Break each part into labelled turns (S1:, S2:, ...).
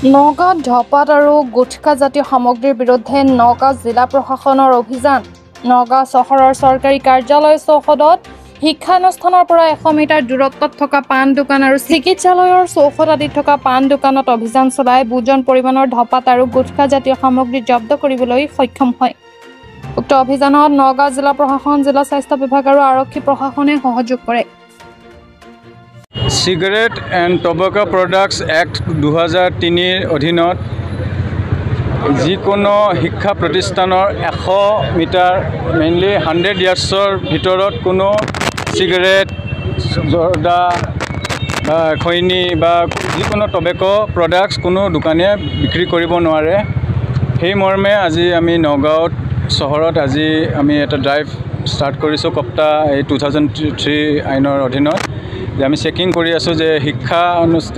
S1: নগাঁৱত ধপাত আৰু গুটখা জাতীয় সামগ্ৰীৰ বিৰুদ্ধে নগাঁও জিলা প্ৰশাসনৰ অভিযান। নগাঁও চহৰৰ চৰকাৰী কাৰ্যালয় চৌহদত শিক্ষানুষ্ঠানৰ পৰা 100 মিটাৰ দূৰত্বত থকা পাণ দোকান আৰু চিকিৎসালয়ৰ চৌহদ আদিত থকা পাণ দোকানত অভিযান চলাই বুজন পৰিমাণৰ ধপাত আৰু গুটখা জাতীয় সামগ্ৰী জব্দ কৰিবলৈ সক্ষম হয়। উক্ত অভিযানত নগাঁও জিলা প্ৰশাসন, জিলা স্বাস্থ্য বিভাগ আৰু আৰক্ষী প্ৰশাসনে সহযোগ কৰে।
S2: Cigarette and Tobacco Products Act 2003 অধীনত যিকোনো শিক্ষা প্ৰতিষ্ঠানৰ 100 মিটাৰ মেইনলি 100 ইয়াৰ্ছৰ ভিতৰত কোনো চিগাৰেট, জৰ্দা বা খৈনী বা যিকোনো টবেকো প্ৰডাক্টছ কোনো দোকানীয়ে বিক্ৰী কৰিব নোৱাৰে। সেই মৰ্মে আজি আমি নগাঁৱত চহৰত আজি আমি এটা ড্ৰাইভ ষ্টাৰ্ট কৰিছোঁ কপ্তা এই 2003 আইনৰ অধীনত। যে আমি চেকিং কৰি আছোঁ যে শিক্ষা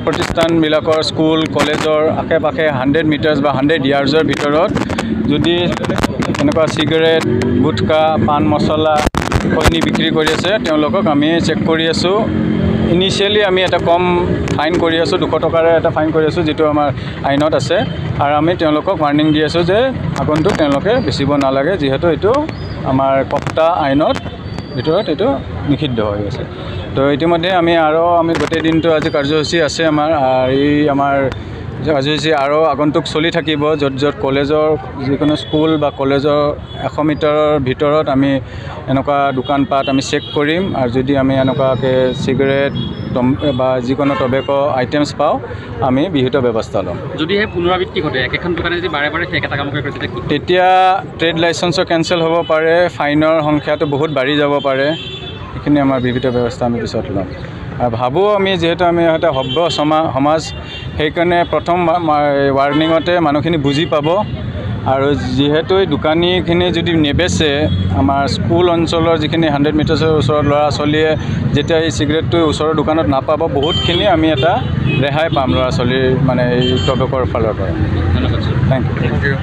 S2: প্ৰতিষ্ঠানবিলাকৰ স্কুল কলেজৰ আশে পাশে 100 মিটাৰ্ছ বা 100 ইয়াৰ্ছৰ ভিতৰত যদি এনেকুৱা চিগাৰেট, গুটখা, পাণ মছলা, খৈনী বিক্ৰী কৰি আছে তেওঁলোকক আমি চেক কৰি আছোঁ। ইনিচিয়েলি আমি এটা কম ফাইন কৰি আছোঁ, 200 টকাৰে এটা ফাইন কৰি আছোঁ যিটো আমাৰ আইনত আছে। আৰু আমি তেওঁলোকক ৱাৰ্ণিং দি আছোঁ যে আগন্তুক তেওঁলোকে বেচিব নালাগে, যিহেতু এইটো আমাৰ কপ্তা আইনত ভিতৰত এইটো নিষিদ্ধ হৈ আছে। তো ইতিমধ্যে আমি গোটেই দিনটো আজি কাৰ্যসূচী আছে আমাৰ কাৰ্যসূচী আৰু আগন্তুক চলি থাকিব। য'ত কলেজৰ যিকোনো স্কুল বা কলেজৰ 100 মিটাৰৰ ভিতৰত আমি এনেকুৱা দোকানপাট আমি চেক কৰিম। আৰু যদি আমি এনেকুৱাকৈ চিগাৰেট বা যিকোনো টবেকো আইটেমছ পাওঁ আমি বিহিত ব্যৱস্থা ল'ম।
S3: যদিহে পুনৰাবৃত্তি ঘটে একেখন দোকানে যদি বাৰে বাৰে একেটা কাম কৰে
S2: তেতিয়া ট্ৰেড লাইচেন্সো কেঞ্চেল হ'ব পাৰে, ফাইনৰ সংখ্যাটো বহুত বাঢ়ি যাব পাৰে। এইখিনি আমাৰ বিহিত ব্যৱস্থা আমি পিছত ল'ম। আৰু ভাবোঁ আমি যিহেতু আমি এটা সভ্য সমাজ, সেইকাৰণে প্ৰথম ৱাৰ্ণিঙতে মানুহখিনি বুজি পাব। আৰু যিহেতু দোকানীখিনি যদি নেবেচে, আমাৰ স্কুল অঞ্চলৰ যিখিনি 100 মিটাৰ্ছৰ ওচৰত ল'ৰা ছোৱালীয়ে যেতিয়া এই চিগাৰেটটো ওচৰৰ দোকানত নাপাব, বহুতখিনি আমি এটা ৰেহাই পাম ল'ৰা ছোৱালীৰ মানে এই টবেকৰ ফালৰ পৰা।
S3: ধন্যবাদ।
S2: Thank U.